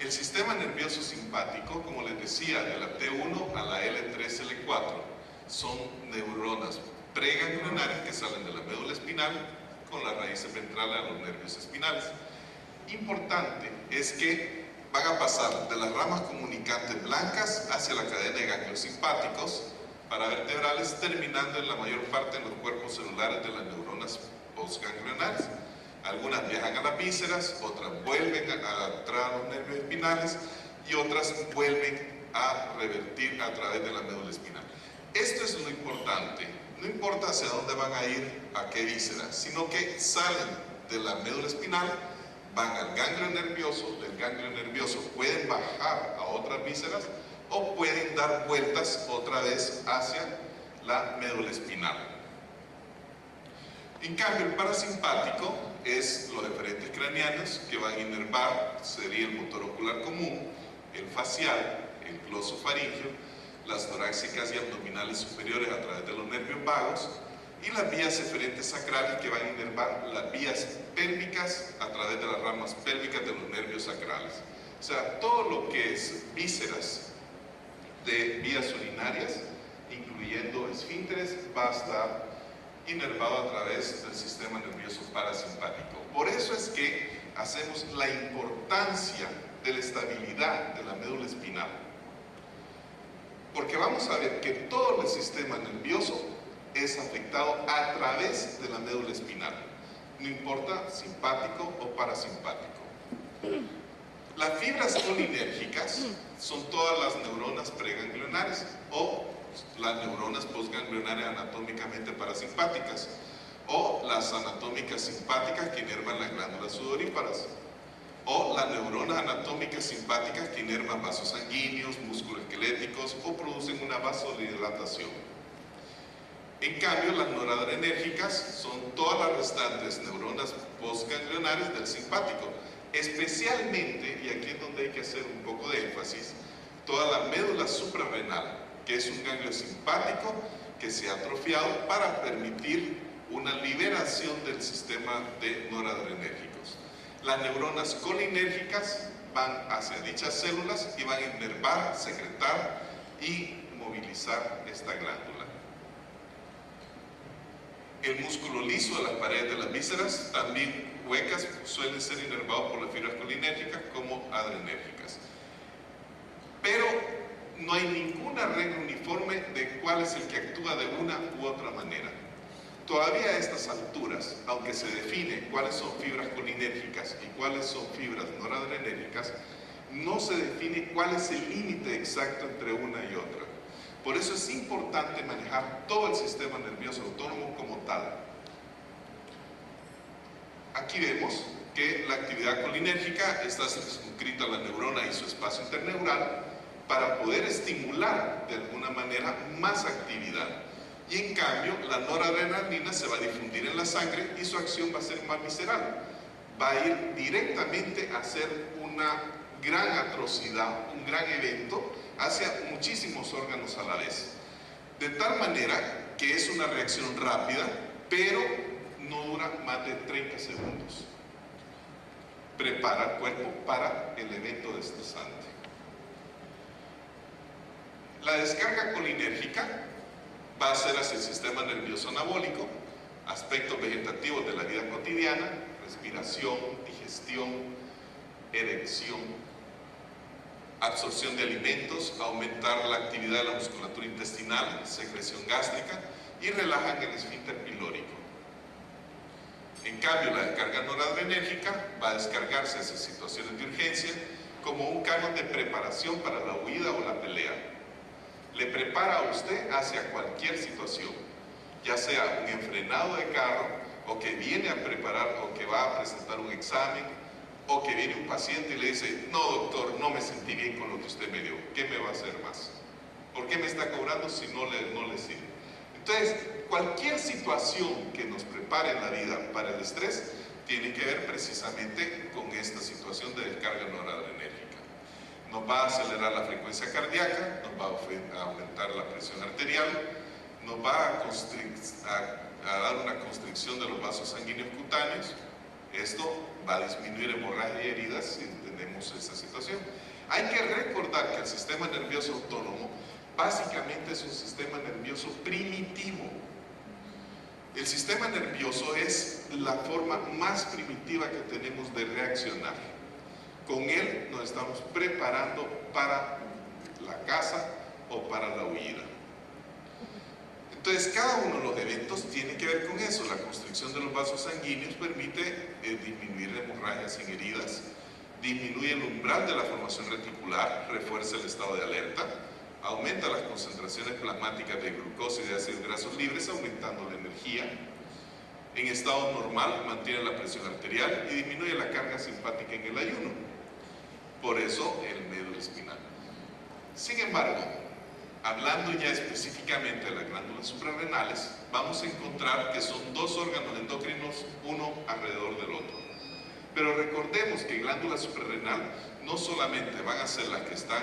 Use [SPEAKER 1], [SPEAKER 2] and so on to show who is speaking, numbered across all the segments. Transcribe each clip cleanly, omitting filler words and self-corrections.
[SPEAKER 1] El sistema nervioso simpático, como les decía, de la T1 a la L3-L4, son neuronas preganglionares que salen de la médula espinal con las raíces ventrales a los nervios espinales. Importante es que van a pasar de las ramas comunicantes blancas hacia la cadena de ganglios simpáticos paravertebrales, terminando en la mayor parte de los cuerpos celulares de las neuronas postganglionares. Algunas viajan a las vísceras, otras vuelven a entrar a los nervios espinales y otras vuelven a revertir a través de la médula espinal. Esto es lo importante. No importa hacia dónde van a ir, a qué víscera, sino que salen de la médula espinal, van al ganglio nervioso, del ganglio nervioso pueden bajar a otras vísceras o pueden dar vueltas otra vez hacia la médula espinal. En cambio, el parasimpático es los eferentes craneanos que van a inervar, sería el motor ocular común, el facial, el glosofaringeo, las torácicas y abdominales superiores a través de los nervios vagos y las vías eferentes sacrales que van a inervar las vías pélvicas a través de las ramas pélvicas de los nervios sacrales. O sea, todo lo que es vísceras de vías urinarias, incluyendo esfínteres, va a estar inervado a través del sistema nervioso parasimpático. Por eso es que hacemos la importancia de la estabilidad de la médula espinal, porque vamos a ver que todo el sistema nervioso es afectado a través de la médula espinal, no importa simpático o parasimpático. Las fibras colinérgicas son todas las neuronas preganglionares o las neuronas postganglionares anatómicamente parasimpáticas o las anatómicas simpáticas que inervan las glándulas sudoríparas o las neuronas anatómicas simpáticas que inervan vasos sanguíneos, músculos esqueléticos o producen una vasodilatación. En cambio, las noradrenérgicas son todas las restantes neuronas postganglionares del simpático, especialmente, y aquí es donde hay que hacer un poco de énfasis, toda la médula suprarrenal, que es un ganglio simpático que se ha atrofiado para permitir una liberación del sistema de noradrenérgicos. Las neuronas colinérgicas van hacia dichas células y van a inervar, secretar y movilizar esta glándula. El músculo liso de las paredes de las vísceras, también huecas, suelen ser inervados por las fibras colinérgicas como adrenérgicas. Pero no hay ninguna regla uniforme de cuál es el que actúa de una u otra manera. Todavía a estas alturas, aunque se define cuáles son fibras colinérgicas y cuáles son fibras noradrenérgicas, no se define cuál es el límite exacto entre una y otra. Por eso es importante manejar todo el sistema nervioso autónomo como tal. Aquí vemos que la actividad colinérgica está circunscrita a la neurona y su espacio interneural para poder estimular de alguna manera más actividad. Y en cambio, la noradrenalina se va a difundir en la sangre y su acción va a ser más visceral. Va a ir directamente a hacer una gran atrocidad, un gran evento hacia muchísimos órganos a la vez. De tal manera que es una reacción rápida, pero no dura más de 30 segundos. Prepara el cuerpo para el evento estresante. La descarga colinérgica va a ser hacia el sistema nervioso anabólico, aspectos vegetativos de la vida cotidiana, respiración, digestión, erección, absorción de alimentos, aumentar la actividad de la musculatura intestinal, secreción gástrica y relajan el esfínter pilórico. En cambio, la descarga noradrenérgica va a descargarse hacia situaciones de urgencia como un canon de preparación para la huida o la pelea. Le prepara a usted hacia cualquier situación, ya sea un enfrenado de carro, o que viene a preparar, o que va a presentar un examen, o que viene un paciente y le dice: no doctor, no me sentí bien con lo que usted me dio, ¿qué me va a hacer más? ¿Por qué me está cobrando si no le sirve? Entonces, cualquier situación que nos prepare en la vida para el estrés tiene que ver precisamente con esta situación de descarga noradrenérgica. Nos va a acelerar la frecuencia cardíaca, nos va a aumentar la presión arterial, nos va a dar una constricción de los vasos sanguíneos cutáneos, Esto va a disminuir hemorragia y heridas si tenemos esa situación. Hay que recordar que el sistema nervioso autónomo básicamente es un sistema nervioso primitivo. El sistema nervioso es la forma más primitiva que tenemos de reaccionar. Con él nos estamos preparando para la caza o para la huida. Entonces, cada uno de los eventos tiene que ver con eso. La constricción de los vasos sanguíneos permite disminuir la hemorragia sin heridas, disminuye el umbral de la formación reticular, refuerza el estado de alerta, aumenta las concentraciones plasmáticas de glucosa y de ácidos grasos libres, aumentando la energía. En estado normal mantiene la presión arterial y disminuye la carga simpática en el ayuno. Por eso el médula espinal. Sin embargo, hablando ya específicamente de las glándulas suprarrenales, vamos a encontrar que son dos órganos endocrinos, uno alrededor del otro. Pero recordemos que glándula suprarrenal no solamente van a ser las que están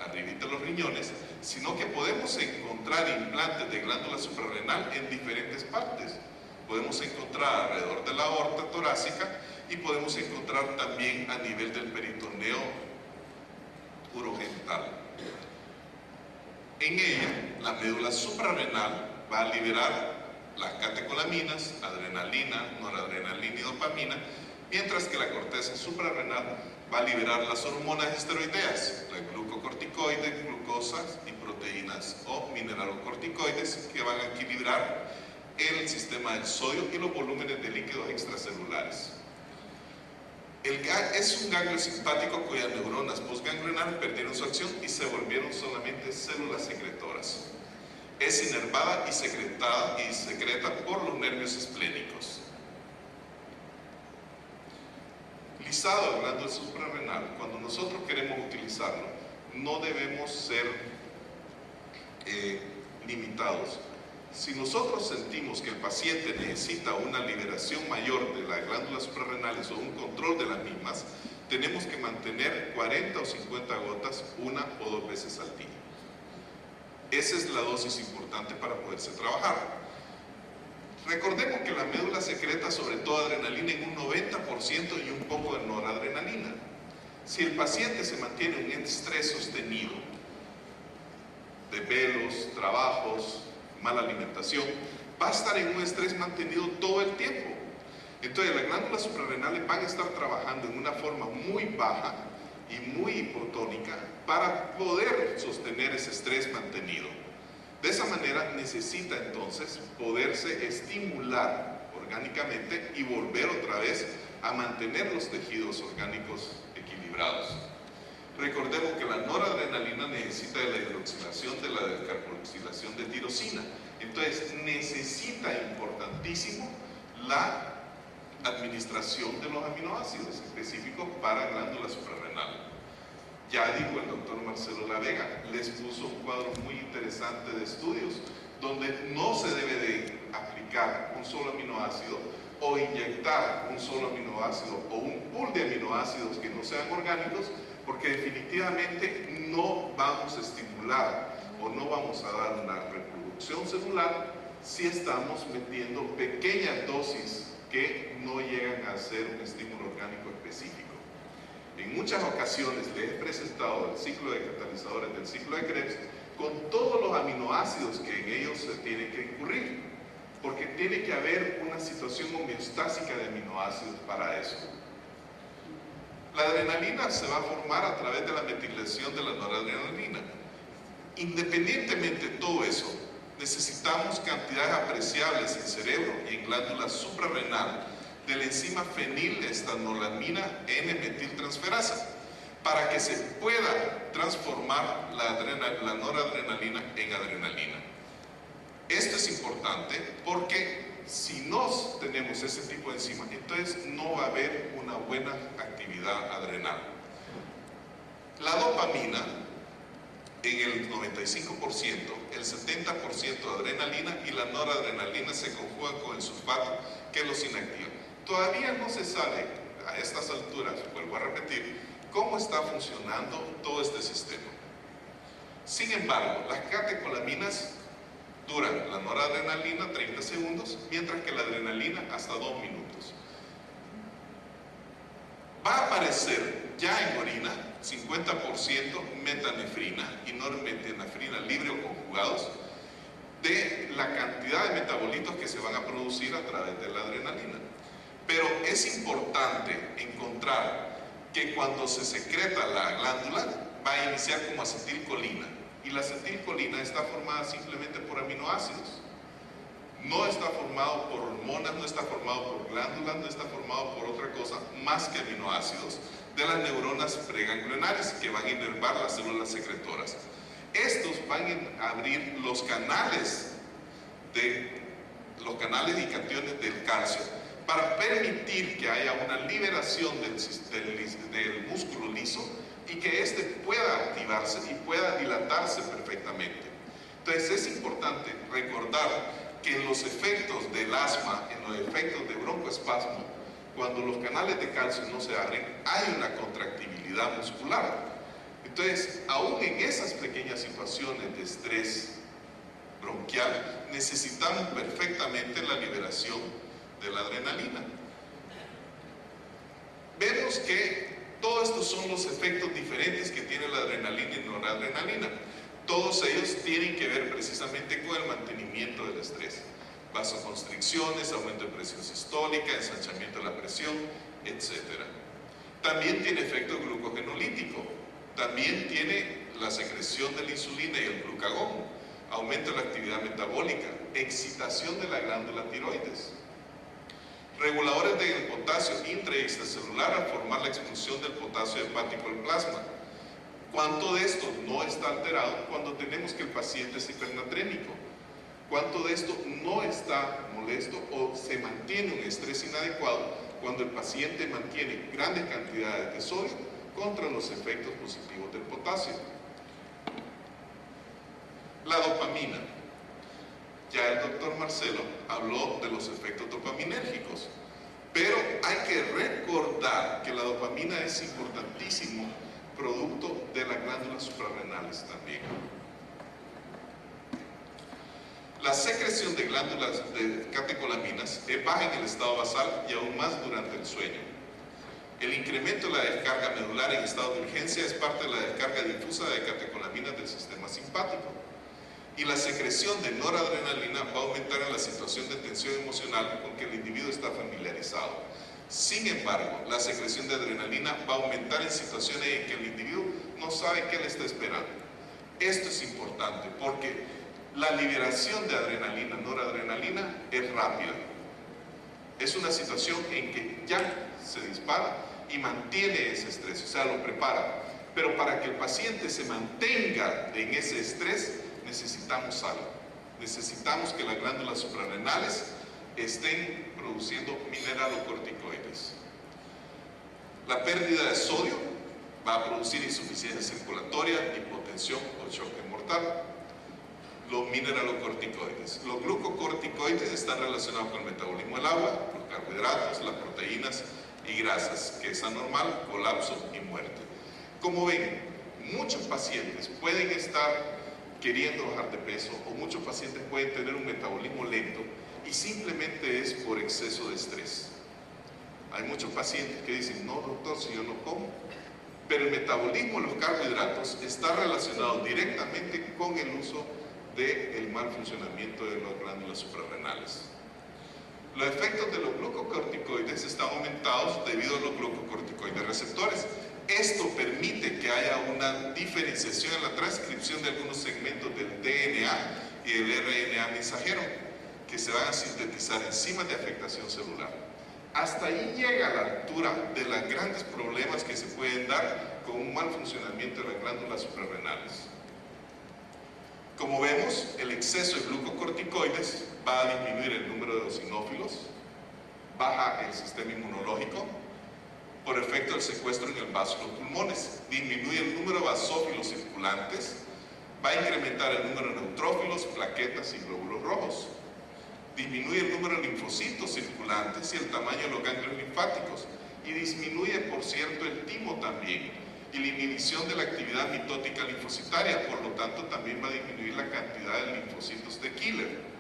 [SPEAKER 1] arribita de los riñones, sino que podemos encontrar implantes de glándula suprarrenal en diferentes partes. Podemos encontrar alrededor de la aorta torácica y podemos encontrar también a nivel del peritoneo urogenital. En ella, la médula suprarrenal va a liberar las catecolaminas, adrenalina, noradrenalina y dopamina, mientras que la corteza suprarrenal va a liberar las hormonas esteroideas, las glucocorticoides, glucosas y proteínas o mineralocorticoides, que van a equilibrar el sistema del sodio y los volúmenes de líquidos extracelulares. Es un ganglio simpático cuyas neuronas postganglionares perdieron su acción y se volvieron solamente células secretoras. Es inervada y secreta por los nervios esplénicos. Lisado del glándula suprarrenal, cuando nosotros queremos utilizarlo, no debemos ser limitados. Si nosotros sentimos que el paciente necesita una liberación mayor de las glándulas suprarrenales o un control de las mismas, tenemos que mantener 40 o 50 gotas una o dos veces al día. Esa es la dosis importante para poderse trabajar. Recordemos que la médula secreta sobre todo adrenalina en un 90% y un poco de noradrenalina. Si el paciente se mantiene en un estrés sostenido, de velos, trabajos, mala alimentación, va a estar en un estrés mantenido todo el tiempo. Entonces las glándulas suprarrenales van a estar trabajando en una forma muy baja y muy hipotónica para poder sostener ese estrés mantenido. De esa manera necesita entonces poderse estimular orgánicamente y volver otra vez a mantener los tejidos orgánicos equilibrados. Recordemos que la noradrenalina necesita de la hidroxilación de la descarboxilación de tirosina. Entonces necesita importantísimo la administración de los aminoácidos específicos para glándula suprarrenal. Ya dijo el doctor Marcelo La Vega, les puso un cuadro muy interesante de estudios donde no se debe de aplicar un solo aminoácido o inyectar un solo aminoácido o un pool de aminoácidos que no sean orgánicos, porque definitivamente no vamos a estimular o no vamos a dar una reproducción celular si estamos metiendo pequeñas dosis que no llegan a ser un estímulo orgánico específico. En muchas ocasiones les he presentado el ciclo de catalizadores del ciclo de Krebs con todos los aminoácidos que en ellos se tiene que incurrir, porque tiene que haber una situación homeostásica de aminoácidos para eso. La adrenalina se va a formar a través de la metilación de la noradrenalina. Independientemente de todo eso, necesitamos cantidades apreciables en cerebro y en glándula suprarrenal de la enzima fenilestanolamina N-metiltransferasa para que se pueda transformar la noradrenalina en adrenalina. Esto es importante porque si no tenemos ese tipo de enzima, entonces no va a haber una buena actividad adrenal. La dopamina, en el 95%, el 70% adrenalina y la noradrenalina se conjugan con el sulfato que los inactiva. Todavía no se sabe a estas alturas, vuelvo a repetir, cómo está funcionando todo este sistema. Sin embargo, las catecolaminas duran la noradrenalina 30 segundos, mientras que la adrenalina hasta 2 minutos. va a aparecer ya en orina 50% metanefrina y normetanefrina libre o conjugados de la cantidad de metabolitos que se van a producir a través de la adrenalina. Pero es importante encontrar que cuando se secreta la glándula va a iniciar como acetilcolina, y la acetilcolina está formada simplemente por aminoácidos. No está formado por hormonas, no está formado por glándulas, no está formado por otra cosa más que aminoácidos de las neuronas preganglionares que van a inervar las células secretoras. Estos van a abrir los canales y cationes del calcio para permitir que haya una liberación del músculo liso y que éste pueda activarse y pueda dilatarse perfectamente. Entonces es importante recordar que en los efectos del asma, en los efectos de broncoespasmo, cuando los canales de calcio no se abren, hay una contractibilidad muscular. Entonces, aún en esas pequeñas situaciones de estrés bronquial, necesitamos perfectamente la liberación de la adrenalina. Vemos que todos estos son los efectos diferentes que tiene la adrenalina y noradrenalina. Todos ellos tienen que ver precisamente con el mantenimiento del estrés. Vasoconstricciones, aumento de presión sistólica, ensanchamiento de la presión, etc. También tiene efecto glucogenolítico. También tiene la secreción de la insulina y el glucagón, aumento de la actividad metabólica, excitación de la glándula tiroides. Reguladores del potasio intra y extracelular al formar la expulsión del potasio hepático al plasma. ¿Cuánto de esto no está alterado cuando tenemos que el paciente es hipernatrémico? ¿Cuánto de esto no está molesto o se mantiene un estrés inadecuado cuando el paciente mantiene grandes cantidades de sodio contra los efectos positivos del potasio? La dopamina. Ya el doctor Marcelo habló de los efectos dopaminérgicos, pero hay que recordar que la dopamina es importantísimo producto de las glándulas suprarrenales también. La secreción de glándulas de catecolaminas es baja en el estado basal y aún más durante el sueño. El incremento de la descarga medular en estado de urgencia es parte de la descarga difusa de catecolaminas del sistema simpático. Y la secreción de noradrenalina va a aumentar en la situación de tensión emocional con que el individuo está familiarizado. Sin embargo, la secreción de adrenalina va a aumentar en situaciones en que el individuo no sabe qué le está esperando. Esto es importante porque la liberación de adrenalina, noradrenalina, es rápida. Es una situación en que ya se dispara y mantiene ese estrés, o sea, lo prepara. Pero para que el paciente se mantenga en ese estrés, necesitamos algo. Necesitamos que las glándulas suprarrenales estén produciendo mineralocorticoides. La pérdida de sodio va a producir insuficiencia circulatoria, hipotensión o choque mortal. Los mineralocorticoides. Los glucocorticoides están relacionados con el metabolismo del agua, los carbohidratos, las proteínas y grasas, que es anormal, colapso y muerte. Como ven, muchos pacientes pueden estar queriendo bajar de peso o muchos pacientes pueden tener un metabolismo lento y simplemente es por exceso de estrés. Hay muchos pacientes que dicen, no doctor, si yo no como, pero el metabolismo de los carbohidratos está relacionado directamente con el uso del mal funcionamiento de las glándulas suprarrenales. Los efectos de los glucocorticoides están aumentados debido a los glucocorticoides receptores. Esto permite que haya una diferenciación en la transcripción de algunos segmentos del DNA y del RNA mensajero que se van a sintetizar enzimas de afectación celular. Hasta ahí llega la altura de los grandes problemas que se pueden dar con un mal funcionamiento de las glándulas suprarrenales. Como vemos, el exceso de glucocorticoides va a disminuir el número de eosinófilos, baja el sistema inmunológico, por efecto del secuestro en el vaso de los pulmones, disminuye el número de basófilos circulantes, va a incrementar el número de neutrófilos, plaquetas y glóbulos rojos, disminuye el número de linfocitos circulantes y el tamaño de los ganglios linfáticos, y disminuye, por cierto, el timo también, y la inhibición de la actividad mitótica linfocitaria, por lo tanto también va a disminuir la cantidad de linfocitos de killer.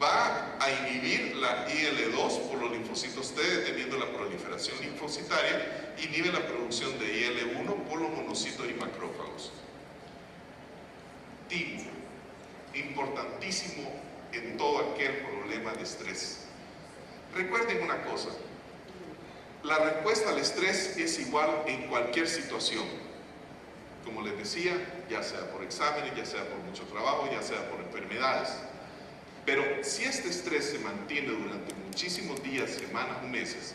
[SPEAKER 1] va a inhibir la IL-2 por los linfocitos T, deteniendo la proliferación linfocitaria, inhibe la producción de IL-1 por los monocitos y macrófagos. Timo, importantísimo en todo aquel problema de estrés. Recuerden una cosa, la respuesta al estrés es igual en cualquier situación. Como les decía, ya sea por exámenes, ya sea por mucho trabajo, ya sea por enfermedades. Pero si este estrés se mantiene durante muchísimos días, semanas o meses,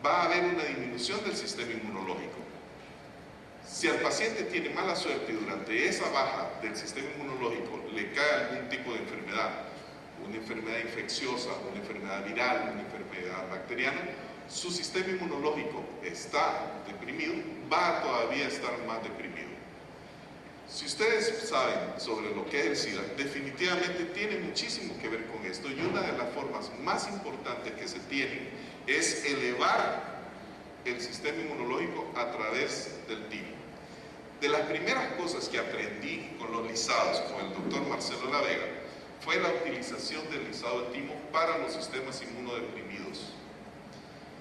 [SPEAKER 1] va a haber una disminución del sistema inmunológico. Si al paciente tiene mala suerte y durante esa baja del sistema inmunológico le cae algún tipo de enfermedad, una enfermedad infecciosa, una enfermedad viral, una enfermedad bacteriana, su sistema inmunológico está deprimido, va a todavía estar más deprimido. Si ustedes saben sobre lo que es el SIDA, definitivamente tiene muchísimo que ver con esto, y una de las formas más importantes que se tienen es elevar el sistema inmunológico a través del timo. De las primeras cosas que aprendí con los lisados, con el doctor Marcelo La Vega, fue la utilización del lisado de timo para los sistemas inmunodeprimidos.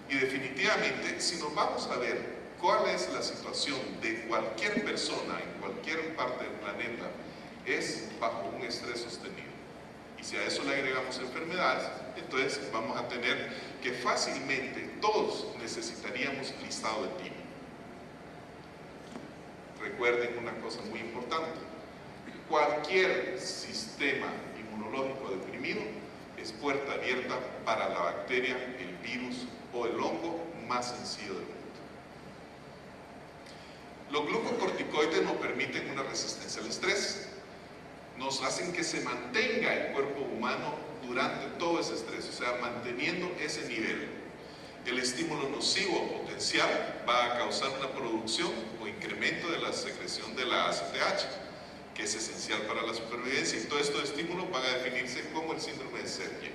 [SPEAKER 1] Y definitivamente, si nos vamos a ver cuál es la situación de cualquier persona en cualquier parte del planeta, es bajo un estrés sostenido. Y si a eso le agregamos enfermedades, entonces vamos a tener que fácilmente todos necesitaríamos lisado de timo. Recuerden una cosa muy importante, cualquier sistema inmunológico deprimido es puerta abierta para la bacteria, el virus o el hongo más sencillo del mundo. Los glucocorticoides nos permiten una resistencia al estrés, nos hacen que se mantenga el cuerpo humano durante todo ese estrés, o sea, manteniendo ese nivel. El estímulo nocivo o potencial va a causar una producción o incremento de la secreción de la ACTH, que es esencial para la supervivencia, y todos estos estímulos van a definirse como el síndrome de Serge.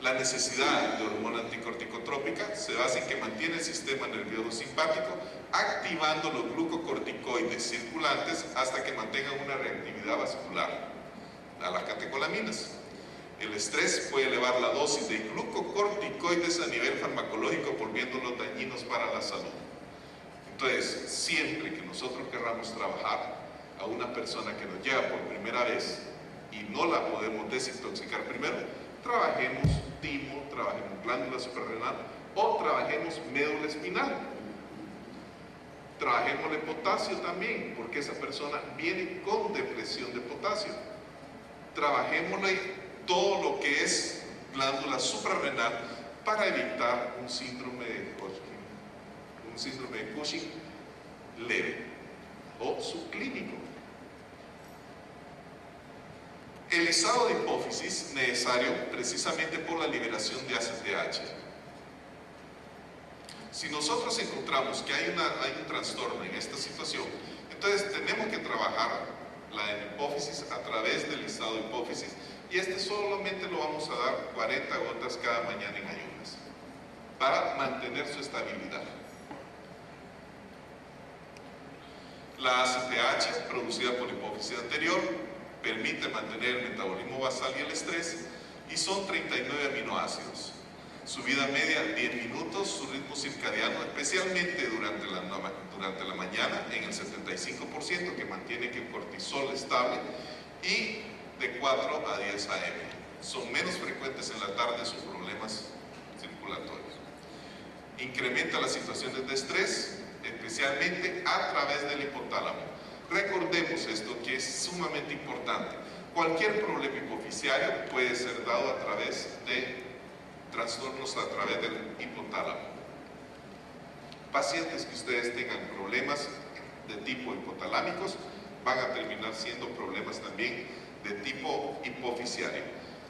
[SPEAKER 1] La necesidad de hormona anticorticotrópica se basa en que mantiene el sistema nervioso simpático activando los glucocorticoides circulantes hasta que mantengan una reactividad vascular a las catecolaminas. El estrés puede elevar la dosis de glucocorticoides a nivel farmacológico, volviéndolos dañinos para la salud. Entonces, siempre que nosotros querramos trabajar a una persona que nos llega por primera vez y no la podemos desintoxicar primero, trabajemos timo, trabajemos glándula suprarrenal o trabajemos médula espinal. Trabajémosle potasio también, porque esa persona viene con depresión de potasio. Trabajémosle todo lo que es glándula suprarrenal para evitar un síndrome de Cushing leve o subclínico. El lisado de hipófisis necesario precisamente por la liberación de ACTH. Si nosotros encontramos que hay un trastorno en esta situación, entonces tenemos que trabajar la hipófisis a través del lisado de hipófisis, y este solamente lo vamos a dar 40 gotas cada mañana en ayunas para mantener su estabilidad. La ACTH producida por hipófisis anterior permite mantener el metabolismo basal y el estrés, y son 39 aminoácidos. Su vida media 10 minutos, su ritmo circadiano, especialmente durante la mañana, en el 75%, que mantiene que el cortisol estable, y de 4 a 10 AM. Son menos frecuentes en la tarde sus problemas circulatorios. Incrementa las situaciones de estrés, especialmente a través del hipotálamo. Recordemos esto, que es sumamente importante. Cualquier problema hipofisiario puede ser dado a través de trastornos a través del hipotálamo. Pacientes que ustedes tengan problemas de tipo hipotalámicos van a terminar siendo problemas también de tipo hipofisiario.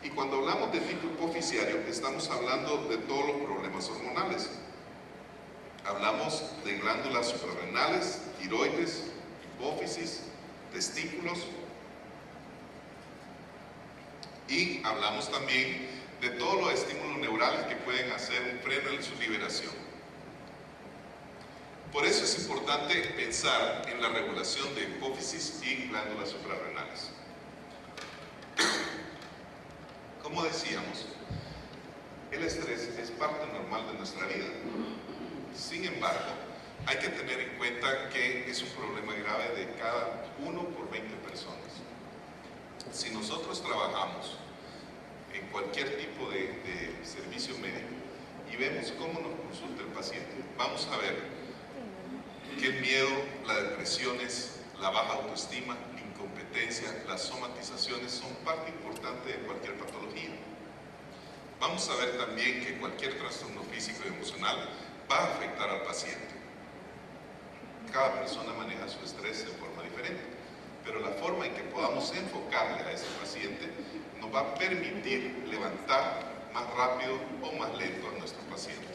[SPEAKER 1] Y cuando hablamos de tipo hipofisiario, estamos hablando de todos los problemas hormonales. Hablamos de glándulas suprarrenales, tiroides, hipófisis, testículos, y hablamos también de todos los estímulos neurales que pueden hacer un freno en su liberación. Por eso es importante pensar en la regulación de hipófisis y glándulas suprarrenales. Como decíamos, el estrés es parte normal de nuestra vida. Sin embargo, hay que tener en cuenta que es un problema grave de cada 1 por 20 personas. Si nosotros trabajamos en cualquier tipo de servicio médico y vemos cómo nos consulta el paciente, vamos a ver que el miedo, las depresiones, la baja autoestima, la incompetencia, las somatizaciones son parte importante de cualquier patología. Vamos a ver también que cualquier trastorno físico y emocional va a afectar al paciente. Cada persona maneja su estrés de forma diferente, pero la forma en que podamos enfocarle a ese paciente nos va a permitir levantar más rápido o más lento a nuestro paciente.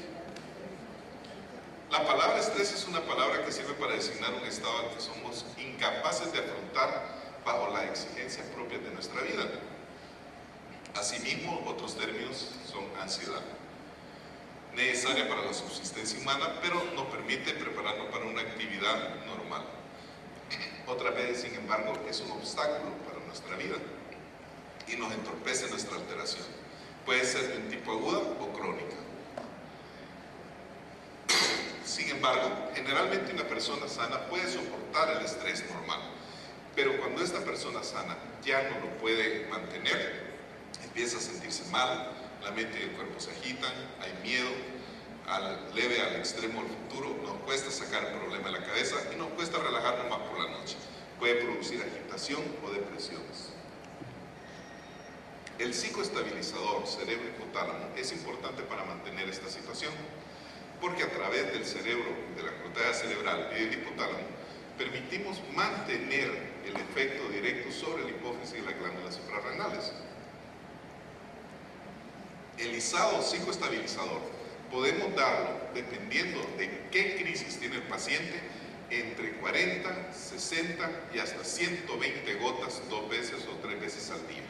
[SPEAKER 1] La palabra estrés es una palabra que sirve para designar un estado al que somos incapaces de afrontar bajo las exigencias propias de nuestra vida. Asimismo, otros términos son ansiedad, necesaria para la subsistencia humana, pero nos permite prepararnos para una actividad normal. Otras veces, sin embargo, es un obstáculo para nuestra vida y nos entorpece nuestra alteración. Puede ser de un tipo aguda o crónica. Sin embargo, generalmente una persona sana puede soportar el estrés normal, pero cuando esta persona sana ya no lo puede mantener, empieza a sentirse mal, la mente y el cuerpo se agitan, hay miedo, leve al extremo del futuro, nos cuesta sacar el problema de la cabeza y nos cuesta relajarnos más por la noche. Puede producir agitación o depresiones. El psicoestabilizador cerebro-hipotálamo es importante para mantener esta situación, porque a través del cerebro, de la corteza cerebral y del hipotálamo, permitimos mantener el efecto directo sobre la hipófisis y las glándulas suprarrenales. El izado psicoestabilizador podemos darlo, dependiendo de qué crisis tiene el paciente, entre 40, 60 y hasta 120 gotas 2 veces o 3 veces al día.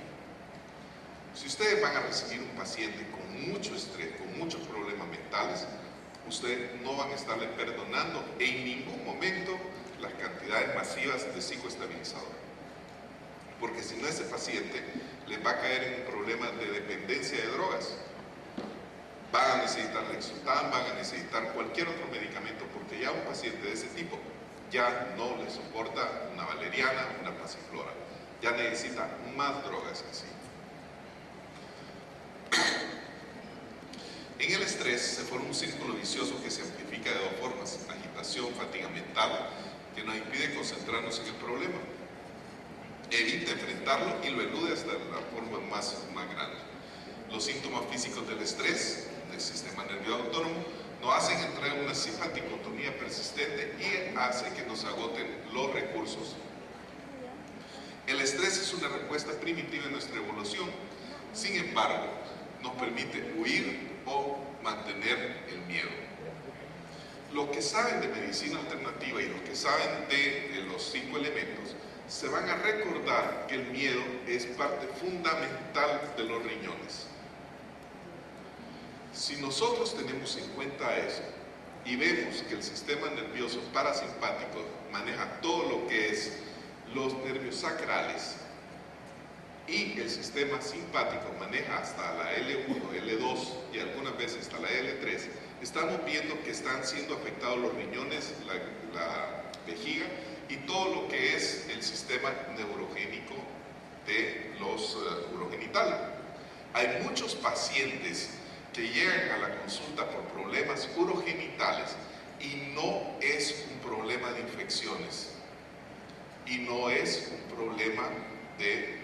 [SPEAKER 1] Si ustedes van a recibir un paciente con mucho estrés, con muchos problemas mentales, ustedes no van a estarle perdonando en ningún momento las cantidades masivas de psicoestabilizador. Porque si no, ese paciente les va a caer en un problema de dependencia de drogas. Van a necesitar Lexotan, van a necesitar cualquier otro medicamento, porque ya un paciente de ese tipo ya no le soporta una valeriana, una pasiflora. Ya necesita más drogas en sí. En el estrés se forma un círculo vicioso que se amplifica de 2 formas: agitación, fatiga mental, que nos impide concentrarnos en el problema, evita enfrentarlo y lo elude hasta la forma más grande. Los síntomas físicos del estrés del sistema nervioso autónomo nos hacen entrar en una simpaticotomía persistente y hace que nos agoten los recursos. El estrés es una respuesta primitiva en nuestra evolución, sin embargo, nos permite huir o mantener el miedo. Los que saben de medicina alternativa y los que saben de los 5 elementos se van a recordar que el miedo es parte fundamental de los riñones. Si nosotros tenemos en cuenta eso y vemos que el sistema nervioso parasimpático maneja todo lo que es los nervios sacrales y el sistema simpático maneja hasta la L1, L2 y algunas veces hasta la L3, estamos viendo que están siendo afectados los riñones, la vejiga y todo lo que es el sistema neurogénico de los urogenitales. Hay muchos pacientes que llegan a la consulta por problemas urogenitales y no es un problema de infecciones y no es un problema de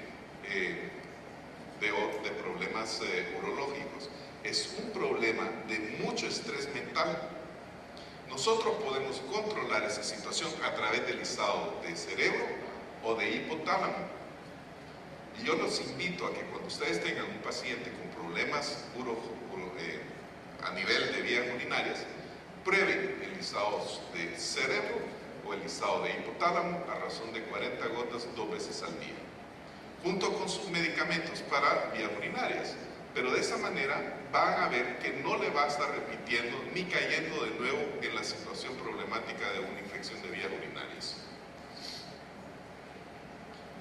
[SPEAKER 1] problemas urológicos, es un problema de mucho estrés mental. Nosotros podemos controlar esa situación a través del izado de cerebro o de hipotálamo. Y yo los invito a que cuando ustedes tengan un paciente con problemas a nivel de vías urinarias, prueben el izado de cerebro o el izado de hipotálamo a razón de 40 gotas 2 veces al día, junto con sus medicamentos para vías urinarias. Pero de esa manera van a ver que no le va a estar repitiendo ni cayendo de nuevo en la situación problemática de una infección de vías urinarias.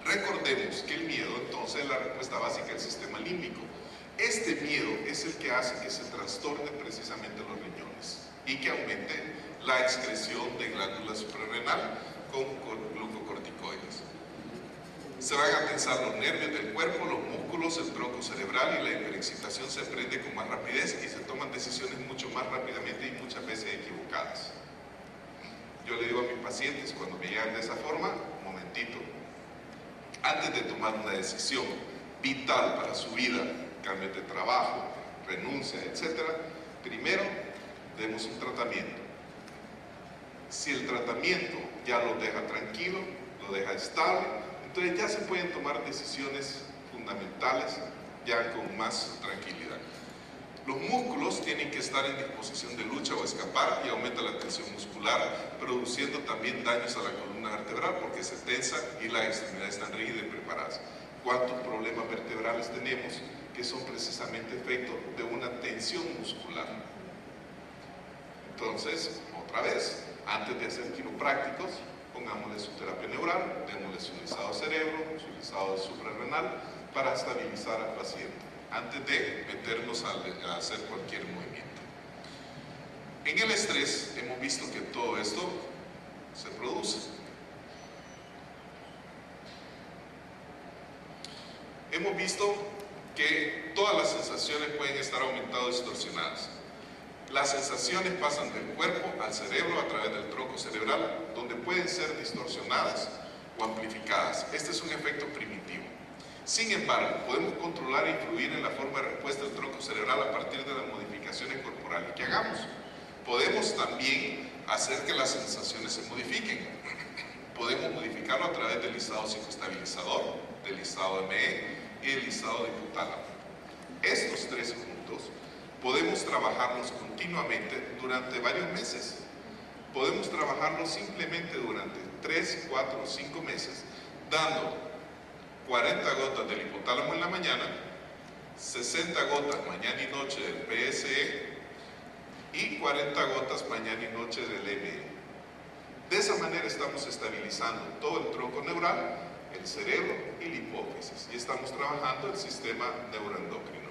[SPEAKER 1] Recordemos que el miedo entonces es la respuesta básica del sistema límbico. Este miedo es el que hace que se trastornen precisamente los riñones y que aumente la excreción de glándula suprarrenal con glucocorticoides. Se van a tensar los nervios del cuerpo, los músculos, el tronco cerebral, y la hiperexcitación se prende con más rapidez y se toman decisiones mucho más rápidamente y muchas veces equivocadas. Yo le digo a mis pacientes cuando me llegan de esa forma: un momentito, antes de tomar una decisión vital para su vida, cambio de trabajo, renuncia, etc., primero demos un tratamiento. Si el tratamiento ya lo deja tranquilo, lo deja estable, entonces ya se pueden tomar decisiones fundamentales ya con más tranquilidad. Los músculos tienen que estar en disposición de lucha o escapar, y aumenta la tensión muscular, produciendo también daños a la columna vertebral porque se tensa y las extremidades están rígidas y preparadas. ¿Cuántos problemas vertebrales tenemos que son precisamente efecto de una tensión muscular? Entonces, otra vez, antes de hacer quiroprácticos, pongámosle su terapia neural, démosle su lisado cerebro, su lisado suprarrenal, para estabilizar al paciente, antes de meternos a hacer cualquier movimiento. En el estrés hemos visto que todo esto se produce. Hemos visto que todas las sensaciones pueden estar aumentadas o distorsionadas. Las sensaciones pasan del cuerpo al cerebro a través del tronco cerebral, donde pueden ser distorsionadas o amplificadas. Este es un efecto primitivo. Sin embargo, podemos controlar e influir en la forma de respuesta del tronco cerebral a partir de las modificaciones corporales que hagamos. Podemos también hacer que las sensaciones se modifiquen. Podemos modificarlo a través del lisado psicoestabilizador, del lisado ME y el lisado de hipotálamo. Estos tres juntos podemos trabajarlos continuamente durante varios meses. Podemos trabajarlos simplemente durante 3, 4 o 5 meses, dando 40 gotas del hipotálamo en la mañana, 60 gotas mañana y noche del PSE y 40 gotas mañana y noche del ME. De esa manera estamos estabilizando todo el tronco neural, el cerebro y la hipófisis, y estamos trabajando el sistema neuroendocrino.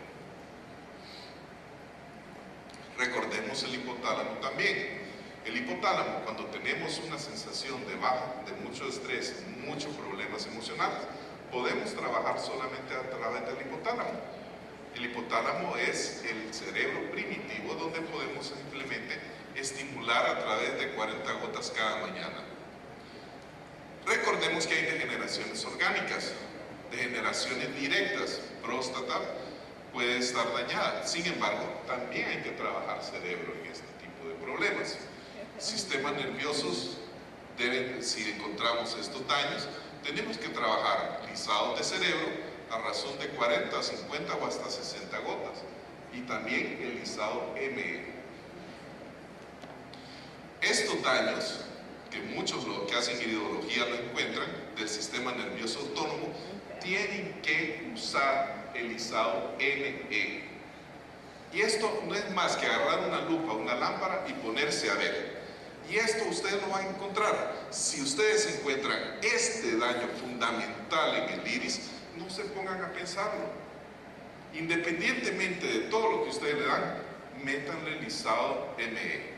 [SPEAKER 1] Recordemos el hipotálamo también. El hipotálamo, cuando tenemos una sensación de baja, de mucho estrés, muchos problemas emocionales, podemos trabajar solamente a través del hipotálamo. El hipotálamo es el cerebro primitivo donde podemos simplemente estimular a través de 40 gotas cada mañana. Recordemos que hay degeneraciones orgánicas, degeneraciones directas, próstata puede estar dañada. Sin embargo, también hay que trabajar cerebro en este tipo de problemas. Sistemas nerviosos si encontramos estos daños, tenemos que trabajar lisados de cerebro a razón de 40, 50 o hasta 60 gotas. Y también el lisado ME. Estos daños, que muchos que hacen iridología lo encuentran, del sistema nervioso autónomo, tienen que usar el lisado ME. Y esto no es más que agarrar una lupa, una lámpara y ponerse a ver. Y esto ustedes lo van a encontrar. Si ustedes encuentran este daño fundamental en el iris, no se pongan a pensarlo. Independientemente de todo lo que ustedes le dan, métanle lisado ME.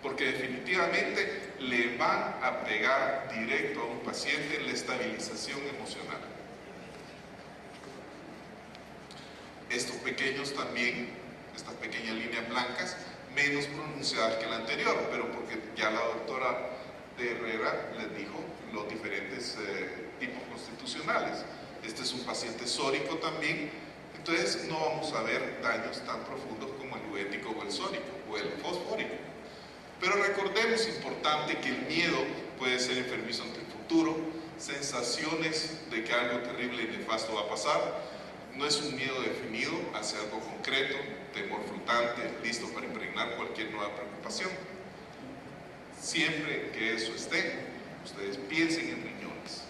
[SPEAKER 1] Porque definitivamente le van a pegar directo a un paciente en la estabilización emocional. Estos pequeños también, estas pequeñas líneas blancas, menos pronunciadas que la anterior, pero porque ya la doctora de Herrera les dijo los diferentes tipos constitucionales. Este es un paciente sórico también, entonces no vamos a ver daños tan profundos como el urético o el sórico o el fosfórico. Pero recordemos, importante, que el miedo puede ser enfermizo ante el futuro, sensaciones de que algo terrible y nefasto va a pasar. No es un miedo definido hacia algo concreto, temor flotante, listo para impregnar cualquier nueva preocupación. Siempre que eso esté, ustedes piensen en riñones.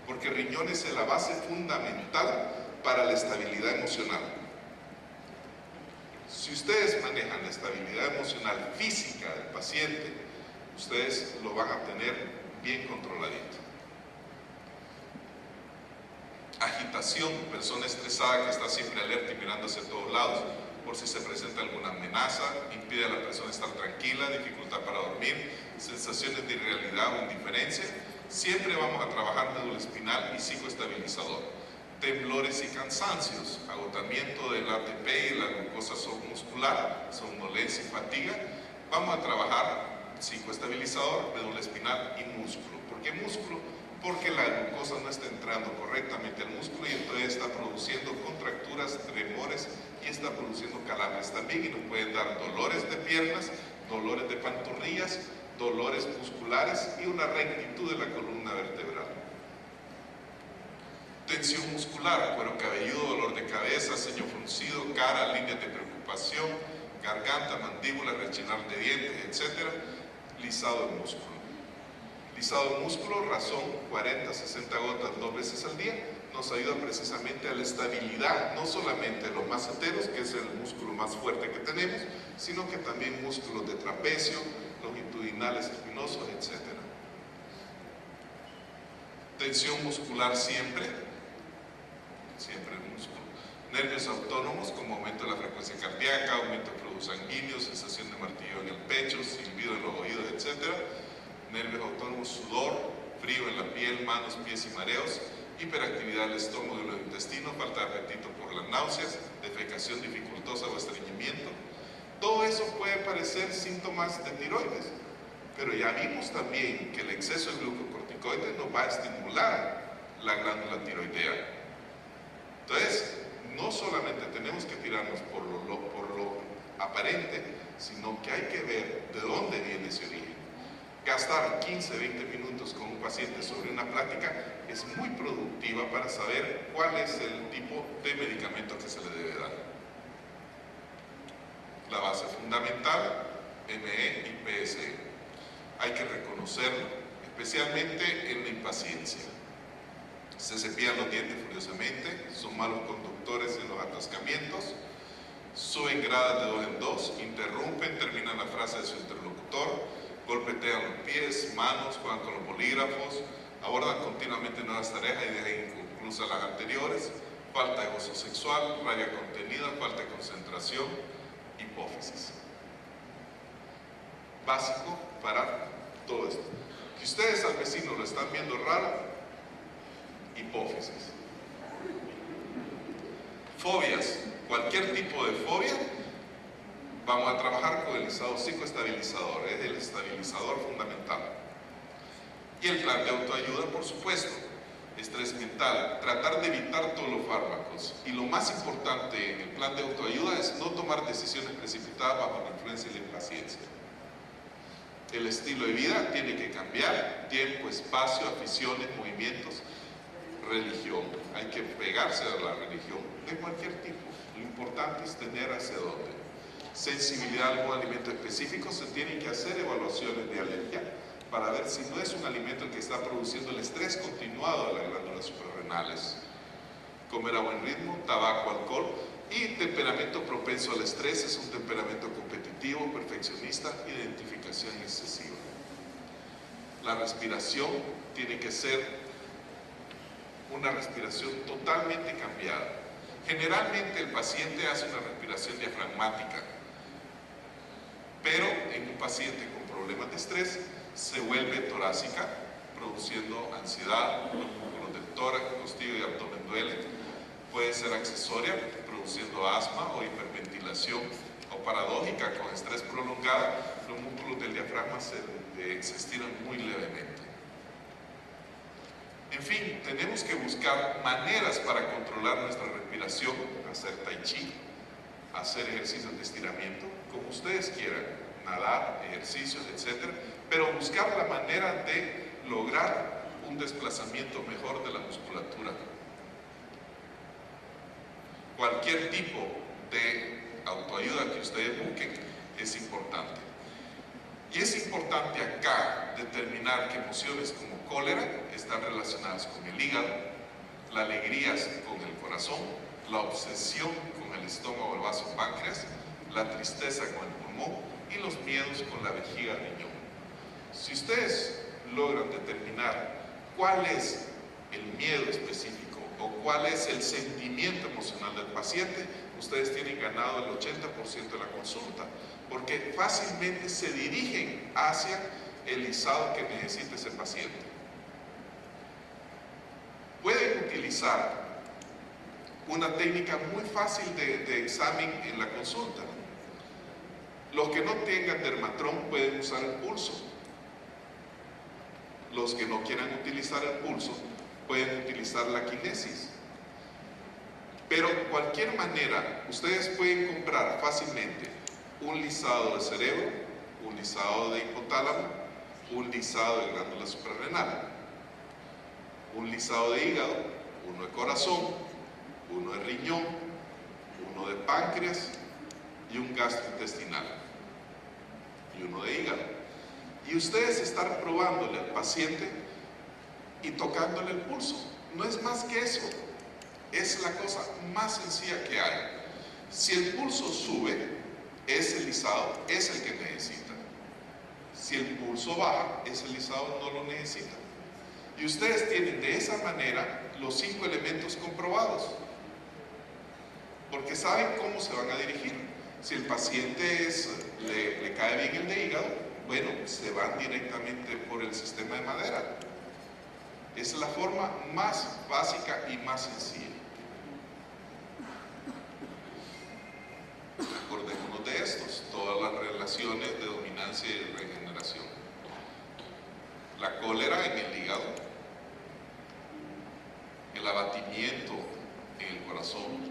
[SPEAKER 1] Porque riñones es la base fundamental para la estabilidad emocional. Si ustedes manejan la estabilidad emocional física del paciente, ustedes lo van a tener bien controladito. Agitación, persona estresada que está siempre alerta y mirando hacia todos lados por si se presenta alguna amenaza, impide a la persona estar tranquila, dificultad para dormir, sensaciones de irrealidad o indiferencia. Siempre vamos a trabajar médula espinal y psicoestabilizador. Temblores y cansancios, agotamiento del ATP y la glucosa submuscular, somnolencia y fatiga. Vamos a trabajar psicoestabilizador, médula espinal y músculo. ¿Por qué músculo? Porque la glucosa no está entrando correctamente al músculo y entonces está produciendo contracturas, tremores y está produciendo calambres también, y nos pueden dar dolores de piernas, dolores de pantorrillas, dolores musculares y una rectitud de la columna vertebral. Tensión muscular, cuero cabelludo, dolor de cabeza, ceño fruncido, cara, líneas de preocupación, garganta, mandíbula, rechinar de dientes, etc. Lisado de músculo. Lisado de músculo, razón, 40-60 gotas 2 veces al día, nos ayuda precisamente a la estabilidad, no solamente de los maceteros, que es el músculo más fuerte que tenemos, sino que también músculos de trapecio, longitudinales espinosos, etc. Tensión muscular siempre el músculo. Nervios autónomos, como aumento de la frecuencia cardíaca, aumento del flujo sanguíneo, sensación de martillo en el pecho, silbido en los oídos, etc. Nervios autónomos, sudor, frío en la piel, manos, pies y mareos, hiperactividad del estómago y los intestinos, falta de apetito por las náuseas, defecación dificultosa o estreñimiento. Todo eso puede parecer síntomas de tiroides, pero ya vimos también que el exceso de glucocorticoides nos va a estimular la glándula tiroidea. Entonces, no solamente tenemos que tirarnos por lo aparente, sino que hay que ver de dónde viene ese origen. Gastar 15-20 minutos con un paciente sobre una plática es muy productiva para saber cuál es el tipo de medicamento que se le debe dar. La base fundamental, ME y PSE. Hay que reconocerlo, especialmente en la impaciencia. Se cepillan los dientes furiosamente, son malos conductores en los atascamientos, suben gradas de 2 en 2, interrumpen, terminan la frase de su interlocutor, golpetean los pies, manos, juegan con los bolígrafos, abordan continuamente nuevas tareas y dejan inconclusas las anteriores, falta de gozo sexual, rabia contenida, falta de concentración, hipófisis. Básico para todo esto. Que ustedes al vecino lo están viendo raro, hipófisis. Fobias, cualquier tipo de fobia, vamos a trabajar con el lisado psicoestabilizador, es el estabilizador fundamental. Y el plan de autoayuda, por supuesto, estrés mental, tratar de evitar todos los fármacos. Y lo más importante en el plan de autoayuda es no tomar decisiones precipitadas bajo la influencia de la impaciencia. El estilo de vida tiene que cambiar, tiempo, espacio, aficiones, movimientos, religión. Hay que pegarse a la religión de cualquier tipo. Lo importante es tener hacia dónde. Sensibilidad a algún alimento específico, se tienen que hacer evaluaciones de alergia para ver si no es un alimento el que está produciendo el estrés continuado de las glándulas suprarrenales. Comer a buen ritmo, tabaco, alcohol y temperamento propenso al estrés, es un temperamento competitivo, perfeccionista, identificación excesiva. La respiración tiene que ser una respiración totalmente cambiada. Generalmente el paciente hace una respiración diafragmática, pero en un paciente con problemas de estrés se vuelve torácica, produciendo ansiedad, los músculos del tórax, costillo y abdomen duelen. Puede ser accesoria, produciendo asma o hiperventilación, o paradójica, con estrés prolongado, los músculos del diafragma se estiran muy levemente. En fin, tenemos que buscar maneras para controlar nuestra respiración, hacer tai chi, hacer ejercicios de estiramiento, como ustedes quieran, nadar, ejercicios, etc. Pero buscar la manera de lograr un desplazamiento mejor de la musculatura. Cualquier tipo de autoayuda que ustedes busquen es importante. Y es importante acá determinar que emociones como cólera están relacionadas con el hígado, la alegría con el corazón, la obsesión con el estómago, el vaso, páncreas, la tristeza con el pulmón y los miedos con la vejiga, riñón. Si ustedes logran determinar cuál es el miedo específico, o cuál es el sentimiento emocional del paciente, ustedes tienen ganado el 80% de la consulta, porque fácilmente se dirigen hacia el lisado que necesita ese paciente. Pueden utilizar una técnica muy fácil de examen en la consulta. Los que no tengan dermatrón pueden usar el pulso. Los que no quieran utilizar el pulso pueden utilizar la quinesis. Pero de cualquier manera, ustedes pueden comprar fácilmente un lisado de cerebro, un lisado de hipotálamo, un lisado de glándula suprarrenal, un lisado de hígado, uno de corazón, uno de riñón, uno de páncreas y un gastrointestinal y uno de hígado. Y ustedes están probándole al paciente y tocándole el pulso. No es más que eso. Es la cosa más sencilla que hay. Si el pulso sube, ese lisado es el que necesita. Si el pulso baja, ese lisado no lo necesita. Y ustedes tienen de esa manera los 5 elementos comprobados, porque saben cómo se van a dirigir. Si el paciente le cae bien el de hígado, bueno, se van directamente por el sistema de madera. Es la forma más básica y más sencilla. Acordémonos de estos, todas las relaciones de dominancia y regeneración. La cólera en el hígado, el abatimiento en el corazón,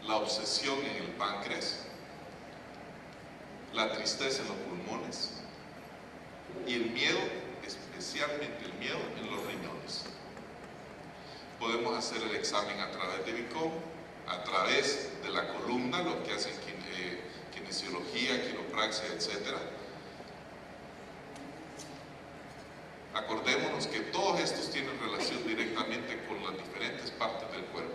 [SPEAKER 1] la obsesión en el páncreas, la tristeza en los pulmones y el miedo, especialmente el miedo en los riñones. Podemos hacer el examen a través de Vicom, a través de la columna, lo que hacen kinesiología, quiropraxia, etc. Acordémonos que todos estos tienen relación directamente con las diferentes partes del cuerpo.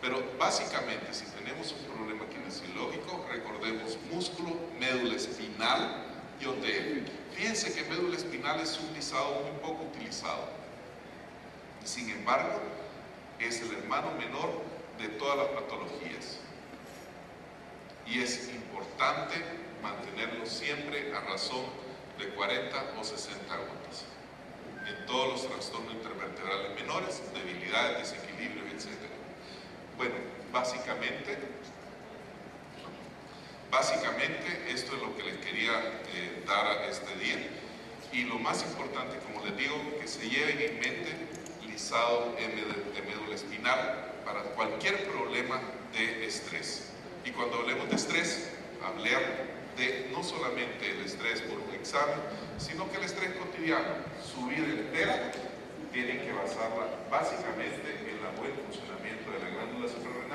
[SPEAKER 1] Pero básicamente, si tenemos un problema kinesiológico, recordemos músculo, médula espinal y OTF. Fíjense que médula espinal es un lisado muy poco utilizado. Sin embargo, es el hermano menor de todas las patologías. Y es importante mantenerlo siempre a razón de 40 o 60 gotas. En todos los trastornos intervertebrales menores, debilidades, desequilibrios, etc. Bueno, básicamente esto es lo que les quería dar este día. Y lo más importante, como les digo, que se lleven en mente lisado de médula espinal para cualquier problema de estrés. Y cuando hablemos de estrés, hablar de no solamente el estrés por un examen, sino que el estrés cotidiano, su vida entera, tienen que basarla básicamente en el buen funcionamiento de la glándula suprarrenal